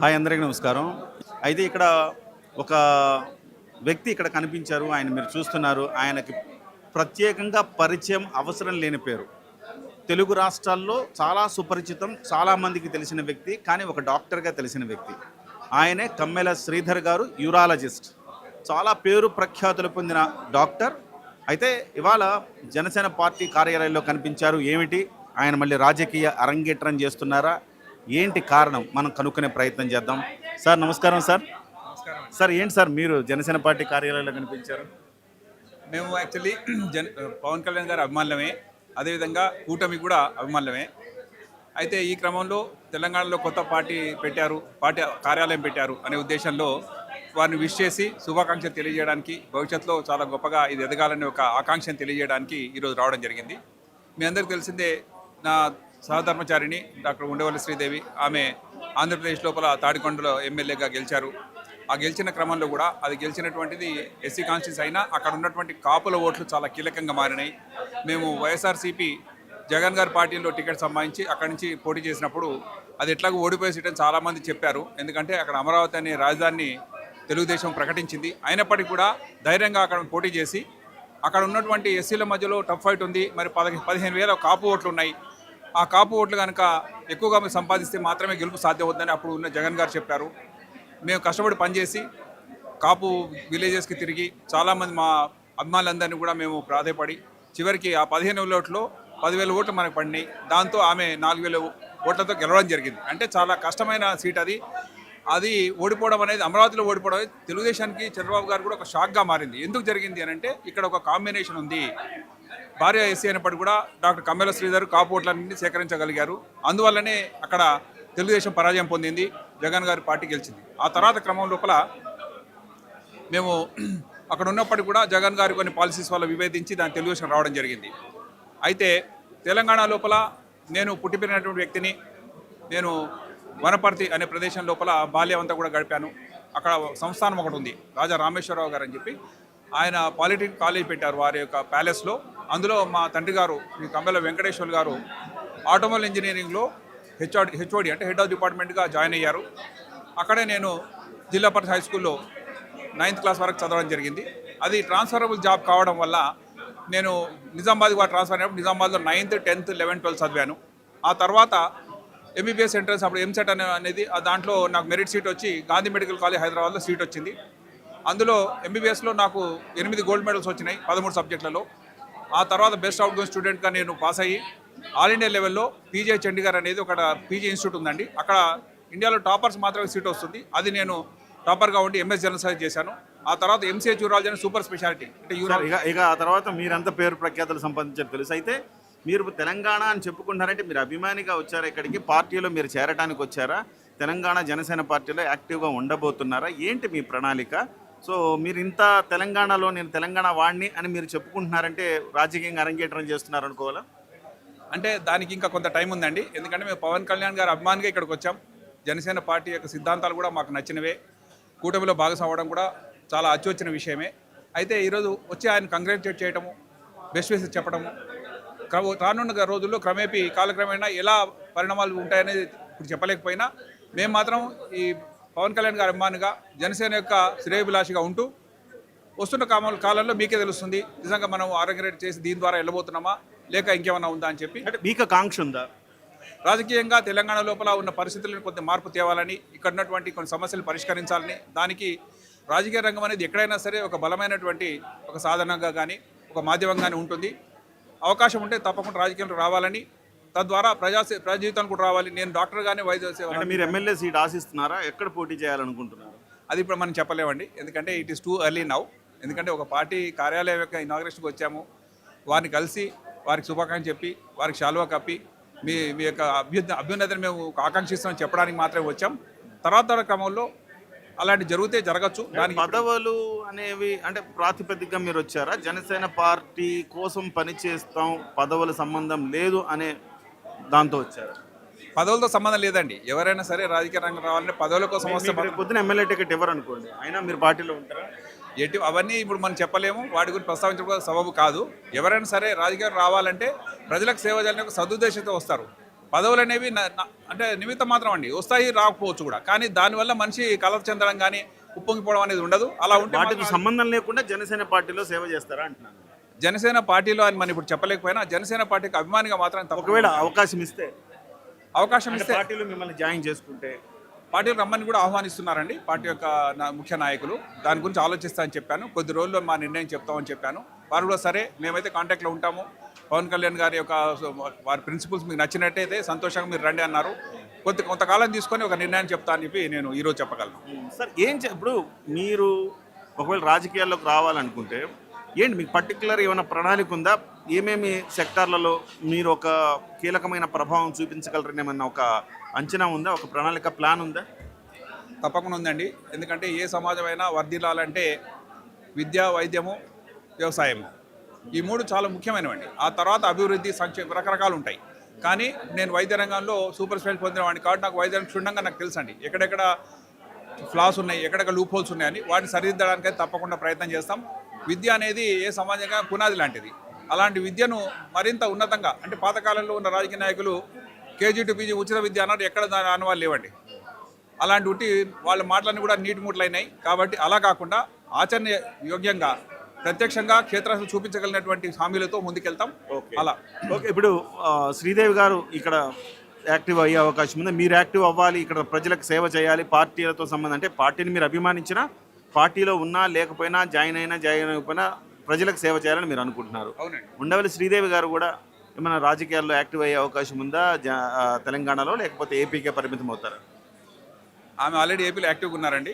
Hi అందరికీ నమస్కారం. అయితే ఇక్కడ ఒక వ్యక్తి ఇక్కడ కనిపించారు. ఆయన మీరు చూస్తున్నారు. ఆయనకి ప్రత్యేకంగా పరిచయం అవసరం లేని పేరు. తెలుగు రాష్ట్రాల్లో చాలా సుపరిచితం, చాలామందికి తెలిసిన వ్యక్తి. కానీ ఒక డాక్టర్‌గా తెలిసిన వ్యక్తి. ఆయనే కమ్మెల శ్రీధర్ గారు, యూరాలజిస్ట్. చాలా పేరు ప్రఖ్యాతులు పొందిన డాక్టర్. అయితే ఇవాళ జనసేన పార్టీ కార్యాలయంలో కనిపించారు. ఏమిటి? ఆయన మళ్ళీ రాజకీయ అరంగేట్రం చేస్తున్నారా? ఏంటి కారణం? మనం కనుక్కునే ప్రయత్నం చేద్దాం. సార్ నమస్కారం సార్. నమస్కారం అండి. సార్ ఏంటి సార్ మీరు జనసేన పార్టీ కార్యాలయంలో కనిపించారు? మేము యాక్చువల్లీ పవన్ కళ్యాణ్ గారి అభిమానులమే, అదేవిధంగా కూటమి కూడా అభిమానులమే. అయితే ఈ క్రమంలో తెలంగాణలో కొత్త పార్టీ పెట్టారు, పార్టీ కార్యాలయం పెట్టారు అనే ఉద్దేశంలో వారిని విష్ చేసి శుభాకాంక్షలు తెలియజేయడానికి, భవిష్యత్తులో చాలా గొప్పగా ఇది ఎదగాలనే ఒక ఆకాంక్షను తెలియజేయడానికి ఈరోజు రావడం జరిగింది. మీ అందరికీ తెలిసిందే, నా సహధర్మచారిణి డాక్టర్ ఉండవల్లి శ్రీదేవి, ఆమె ఆంధ్రప్రదేశ్ లోపల తాడికొండలో ఎమ్మెల్యేగా గెలిచారు. ఆ గెలిచిన క్రమంలో కూడా అది గెలిచినటువంటిది ఎస్సీ కాన్స్టిట్యూన్సీ అయినా అక్కడ ఉన్నటువంటి కాపుల ఓట్లు చాలా కీలకంగా మారినాయి. మేము వైఎస్ఆర్సీపీ జగన్ గారి పార్టీలో టికెట్ సంపాదించి అక్కడి నుంచి పోటీ చేసినప్పుడు అది ఎట్లాగో ఓడిపోయే సీట్ అని చాలామంది చెప్పారు. ఎందుకంటే అక్కడ అమరావతి అనే రాజధానిని తెలుగుదేశం ప్రకటించింది. అయినప్పటికీ కూడా ధైర్యంగా అక్కడ పోటీ చేసి అక్కడ ఉన్నటువంటి ఎస్సీల మధ్యలో టఫ్ ఫైట్ ఉంది. మరి 15,000 కాపు ఓట్లు ఉన్నాయి. ఆ కాపు ఓట్లు కనుక ఎక్కువగా మేము సంపాదిస్తే మాత్రమే గెలుపు సాధ్యమవుతుందని అప్పుడు ఉన్న జగన్ గారు చెప్పారు. మేము కష్టపడి పనిచేసి కాపు విలేజెస్కి తిరిగి చాలామంది మా అభిమానులందరినీ కూడా మేము ప్రాధేయపడి చివరికి ఆ 15,000 ఓట్లో 10,000 ఓట్లు మనకు పడినాయి. దాంతో ఆమె 4,000 ఓట్లతో గెలవడం జరిగింది. అంటే చాలా కష్టమైన సీట్ అది. అది ఓడిపోవడం అనేది, అమరావతిలో ఓడిపోవడం అనేది తెలుగుదేశానికి చంద్రబాబు గారు కూడా ఒక షాక్గా మారింది. ఎందుకు జరిగింది అని అంటే ఇక్కడ ఒక కాంబినేషన్ ఉంది. భార్య ఎస్సీ అయినప్పటికీ కూడా డాక్టర్ కమ్మెల శ్రీధర్ కాపు ఓట్లన్నింటినీ సేకరించగలిగారు. అందువల్లనే అక్కడ తెలుగుదేశం పరాజయం పొందింది, జగన్ గారి పార్టీ గెలిచింది. ఆ తర్వాత క్రమం లోపల మేము అక్కడ ఉన్నప్పటికీ కూడా జగన్ గారి కొన్ని పాలసీస్ వల్ల విభేదించి దాని తెలుగుదేశం రావడం జరిగింది. అయితే తెలంగాణ లోపల నేను పుట్టి పెరిగినటువంటి వ్యక్తిని. నేను వనపర్తి అనే ప్రదేశం లోపల బాల్యం అంతా కూడా గడిపాను. అక్కడ సంస్థానం ఒకటి ఉంది, రాజా రామేశ్వరరావు గారు అని చెప్పి. ఆయన పాలిటెక్నిక్ కాలేజ్ పెట్టారు వారి యొక్క ప్యాలెస్లో. అందులో మా తండ్రి గారు శ్రీ కమ్మెల వెంకటేశ్వర్ గారు ఆటోమొబైల్ ఇంజనీరింగ్లో హెచ్ఓడి అంటే హెడ్ ఆఫ్ డిపార్ట్మెంట్గా జాయిన్ అయ్యారు. అక్కడే నేను జిల్లా పరిషత్ హై స్కూల్లో 9th క్లాస్ వరకు చదవడం జరిగింది. అది ట్రాన్స్ఫరబుల్ జాబ్ కావడం వల్ల నేను నిజామాబాద్ కూడా ట్రాన్స్ఫర్ అయినప్పుడు నిజామాబాద్లో 9th, 10th, 11th, 12th చదివాను. ఆ తర్వాత ఎంబీబీఎస్ ఎంట్రన్స్ అప్పుడు ఎంసెట్ అనేది దాంట్లో నాకు మెరిట్ సీట్ వచ్చి గాంధీ మెడికల్ కాలేజ్ హైదరాబాద్లో సీట్ వచ్చింది. అందులో ఎంబీబీఎస్లో నాకు 8 గోల్డ్ మెడల్స్ వచ్చినాయి 13 సబ్జెక్టులలో. ఆ తర్వాత బెస్ట్ అవుట్ గోయింగ్ స్టూడెంట్గా నేను పాస్ అయ్యి ఆల్ ఇండియా లెవెల్లో పీజే చండీగఢ్ అనేది ఒక పీజీ ఇన్స్టిట్యూట్ ఉందండి. అక్కడ ఇండియాలో టాపర్స్ మాత్రమే సీట్ వస్తుంది. అది నేను టాపర్గా ఉండి ఎంఎస్ జనరల్ సైన్స్ చేశాను. ఆ తర్వాత ఎంసీహెచ్ యూరాలజీ అని సూపర్ స్పెషాలిటీ అంటే ఇక ఆ తర్వాత మీరంతా పేరు ప్రఖ్యాతులు సంపాదించారు తెలుసు. అయితే మీరు తెలంగాణ అని చెప్పుకుంటారంటే మీరు అభిమానిగా వచ్చారా ఇక్కడికి? పార్టీలో మీరు చేరడానికి వచ్చారా? తెలంగాణ జనసేన పార్టీలో యాక్టివ్గా ఉండబోతున్నారా? ఏంటి మీ ప్రణాళిక? సో మీరు ఇంత తెలంగాణలో నేను తెలంగాణ వాడిని అని మీరు చెప్పుకుంటున్నారంటే రాజకీయంగా అరంగేట్రం చేస్తున్నారు అనుకోవాలా? అంటే దానికి ఇంకా కొంత టైం ఉందండి. ఎందుకంటే మేము పవన్ కళ్యాణ్ గారు అభిమానిగా ఇక్కడికి వచ్చాం. జనసేన పార్టీ యొక్క సిద్ధాంతాలు కూడా మాకు నచ్చినవే. కూటమిలో భాగస్వామ్యం అవ్వడం కూడా చాలా అచ్చొచ్చిన విషయమే. అయితే ఈరోజు వచ్చి ఆయన కంగ్రాచులేట్ చేయడము, బెస్ట్ విషెస్ చెప్పడము, రానున్న రోజుల్లో క్రమేపీ కాలక్రమేణా ఎలా పరిణామాలు ఉంటాయనేది ఇప్పుడు చెప్పలేకపోయినా మేము మాత్రం ఈ పవన్ కళ్యాణ్ గారి అభిమానిగా జనసేన యొక్క శ్రేయోభిలాషిగా ఉంటూ వస్తున్న కాలంలో మీకే తెలుస్తుంది నిజంగా మనం ఆరోగ్యం చేసి దీని ద్వారా వెళ్ళబోతున్నామా లేక ఇంకేమైనా ఉందా అని చెప్పి. అంటే మీకు కాంక్ష ఉందా? రాజకీయంగా తెలంగాణ లోపల ఉన్న పరిస్థితులను కొంత మార్పు తేవాలని, ఇక్కడ ఉన్నటువంటి కొన్ని సమస్యలు పరిష్కరించాలని, దానికి రాజకీయ రంగం అనేది ఎక్కడైనా సరే ఒక బలమైనటువంటి ఒక సాధనంగా కానీ ఒక మాధ్యమంగానే ఉంటుంది. అవకాశం ఉంటే తప్పకుండా రాజకీయాలకు రావాలని, తద్వారా ప్రజా జీవితానికి కూడా రావాలి. నేను డాక్టర్గానే వైద్య సేవ. మీరు ఎమ్మెల్యే సీట్ ఆశిస్తున్నారా? ఎక్కడ పోటీ చేయాలనుకుంటున్నారు? అది ఇప్పుడు మనం చెప్పలేమండి. ఎందుకంటే it is too early now. ఎందుకంటే ఒక పార్టీ కార్యాలయం యొక్క ఇనాగ్రేషన్కి వచ్చాము, వారిని కలిసి వారికి శుభాకాంక్షలు చెప్పి వారికి శాలువా కప్పి మీ మీ యొక్క అభ్యున్నతిని మేము ఆకాంక్షిస్తామని చెప్పడానికి మాత్రమే వచ్చాం. తర్వాత క్రమంలో అలాంటి జరిగితే జరగచ్చు. దానికి పదవులు అనేవి అంటే ప్రాతిపదికగా మీరు వచ్చారా? జనసేన పార్టీ కోసం పనిచేస్తాం, పదవుల సంబంధం లేదు అనే దాంతో వచ్చారా? పదవులతో సంబంధం లేదండి. ఎవరైనా సరే రాజకీయ రంగం రావాలంటే పదవుల కోసం వస్తే పొద్దున ఎమ్మెల్యే టికెట్ ఎవరు అనుకోండి, అయినా మీరు పార్టీలో ఉంటారా? అవన్నీ ఇప్పుడు మనం చెప్పలేము, వాటి గురించి ప్రస్తావించడం కూడా సబబు కాదు. ఎవరైనా సరే రాజకీయాలు రావాలంటే ప్రజలకు సేవ చేయాలని ఒక సదుద్దేశంతో వస్తారు. పదవులు అనేవి అంటే నిమిత్తం మాత్రం అండి, వస్తాయి రాకపోవచ్చు కూడా. కానీ దానివల్ల మనిషి కలత చెందడం కానీ ఉప్పొంగిపోవడం అనేది ఉండదు. అలా ఉంటే వాటికి మాత్రం సంబంధం లేకుండా జనసేన పార్టీలో సేవ చేస్తారా అంటున్నాను. జనసేన పార్టీలో అని మనం ఇప్పుడు చెప్పలేకపోయినా జనసేన పార్టీకి అభిమానిగా మాత్రం ఒకవేళ అవకాశం ఇస్తే అవకాశం అంటే ఇస్తే పార్టీలో మిమ్మల్ని జాయిన్ చేసుకుంటే పార్టీలు రమ్మని కూడా ఆహ్వానిస్తున్నారండి పార్టీ యొక్క ముఖ్య నాయకులు. దాని గురించి ఆలోచిస్తా అని చెప్పాను. కొద్ది రోజుల్లో మా నిర్ణయం చెప్తామని చెప్పాను. వారు కూడా సరే మేమైతే కాంటాక్ట్లో ఉంటాము, పవన్ కళ్యాణ్ గారి యొక్క వారి ప్రిన్సిపల్స్ మీకు నచ్చినట్టయితే సంతోషంగా మీరు రండి అన్నారు. కొంతకాలం తీసుకొని ఒక నిర్ణయం చెప్తా అని చెప్పి నేను ఈరోజు చెప్పగలను. సార్ ఇప్పుడు మీరు ఒకవేళ రాజకీయాల్లోకి రావాలనుకుంటే ఏంటి మీకు పర్టికులర్ ఏమైనా ప్రణాళిక ఉందా? ఏమేమి సెక్టార్లలో మీరు ఒక కీలకమైన ప్రభావం చూపించగలరని ఏమన్నా ఒక అంచనా ఉందా? ఒక ప్రణాళిక ప్లాన్ ఉందా? తప్పకుండా ఉందండి. ఎందుకంటే ఏ సమాజమైనా వర్ధిల్లాలంటే విద్య, వైద్యము, వ్యవసాయము, ఈ మూడు చాలా ముఖ్యమైనవండి. ఆ తర్వాత అభివృద్ధి, సంక్షేమ రకరకాలు ఉంటాయి. కానీ నేను వైద్య రంగంలో సూపర్ స్పెషల్ పొందినవాడిని కాబట్టి నాకు వైద్యం క్షుణ్ణంగా నాకు తెలుసండి. ఎక్కడెక్కడ ఫ్లాస్ ఉన్నాయి, ఎక్కడెక్కడ లూప్ హోల్స్ ఉన్నాయని వాటిని సరిదిద్దడానికైతే తప్పకుండా ప్రయత్నం చేస్తాం. విద్య అనేది ఏ సమాజంగా పునాది లాంటిది. అలాంటి విద్యను మరింత ఉన్నతంగా, అంటే పాతకాలంలో ఉన్న రాజకీయ నాయకులు కేజీ టు పీజీ ఉచిత విద్య అన్నట్టు ఎక్కడ దాని అనువాలు లేవండి. అలాంటి ఉట్టి వాళ్ళ మాటలన్నీ కూడా నీటి ముట్లయినాయి. కాబట్టి అలా కాకుండా ఆచరణ యోగ్యంగా ప్రత్యక్షంగా క్షేత్రాలు చూపించగలిగినటువంటి హామీలతో ముందుకెళ్తాం. అలా ఓకే. ఇప్పుడు శ్రీదేవి గారు ఇక్కడ యాక్టివ్ అయ్యే అవకాశం ఉంది. మీరు యాక్టివ్ అవ్వాలి, ఇక్కడ ప్రజలకు సేవ చేయాలి, పార్టీలతో సంబంధం అంటే పార్టీని మీరు అభిమానించినా, పార్టీలో ఉన్నా లేకపోయినా, జాయిన్ అయిపోయినా ప్రజలకు సేవ చేయాలని మీరు అనుకుంటున్నారు. అవునండి. ఉండవల్లి శ్రీదేవి గారు కూడా ఏమైనా రాజకీయాల్లో యాక్టివ్ అయ్యే అవకాశం ఉందా తెలంగాణలో, లేకపోతే ఏపీకే పరిమితం అవుతారా? ఆమె ఆల్రెడీ ఏపీలో యాక్టివ్గా ఉన్నారండి.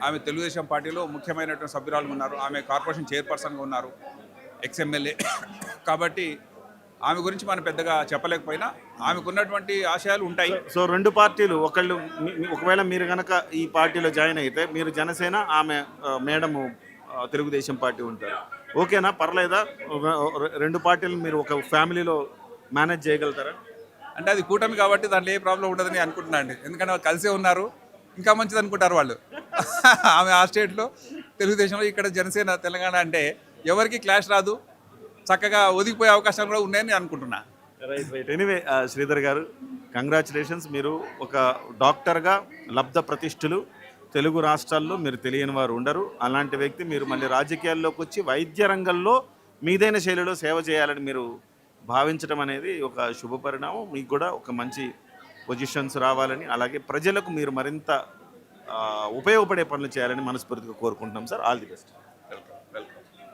ఆమె తెలుగుదేశం పార్టీలో ముఖ్యమైనటువంటి సభ్యురాలు ఉన్నారు. ఆమె కార్పొరేషన్ చైర్పర్సన్గా ఉన్నారు, ఎక్స్ఎమ్మెల్యే. కాబట్టి ఆమె గురించి మనం పెద్దగా చెప్పలేకపోయినా ఆమెకు ఉన్నటువంటి ఆశయాలు ఉంటాయి. సో రెండు పార్టీలు ఒకవేళ మీరు కనుక ఈ పార్టీలో జాయిన్ అయితే మీరు జనసేన, ఆమె మేడము తెలుగుదేశం పార్టీ ఉంటారు. ఓకేనా? పర్లేదా? రెండు పార్టీలు మీరు ఒక ఫ్యామిలీలో మేనేజ్ చేయగలుగుతారా? అంటే అది కూటమి కాబట్టి దాంట్లో ఏ ప్రాబ్లం ఉండదని అనుకుంటున్నా అండి. ఎందుకంటే వాళ్ళు కలిసే ఉన్నారు, ఇంకా మంచిది అనుకుంటారు వాళ్ళు. ఆమె ఆ స్టేట్లో తెలుగుదేశంలో, ఇక్కడ జనసేన తెలంగాణ అంటే ఎవరికి క్లాష్ రాదు, చక్కగా ఒదిగిపోయే అవకాశాలు కూడా ఉన్నాయని అనుకుంటున్నా. రైట్. ఎనీవే శ్రీధర్ గారు, కంగ్రాచులేషన్స్. మీరు ఒక డాక్టర్గా లబ్ధ ప్రతిష్ఠులు, తెలుగు రాష్ట్రాల్లో మీరు తెలియని వారు ఉండరు. అలాంటి వ్యక్తి మీరు మళ్ళీ రాజకీయాల్లోకి వచ్చి వైద్య రంగంలో మీదైన శైలిలో సేవ చేయాలని మీరు భావించడం అనేది ఒక శుభ పరిణామం. మీకు కూడా ఒక మంచి పొజిషన్స్ రావాలని, అలాగే ప్రజలకు మీరు మరింత ఉపయోగపడే పనులు చేయాలని మనస్ఫూర్తిగా కోరుకుంటున్నాం సార్. All the best.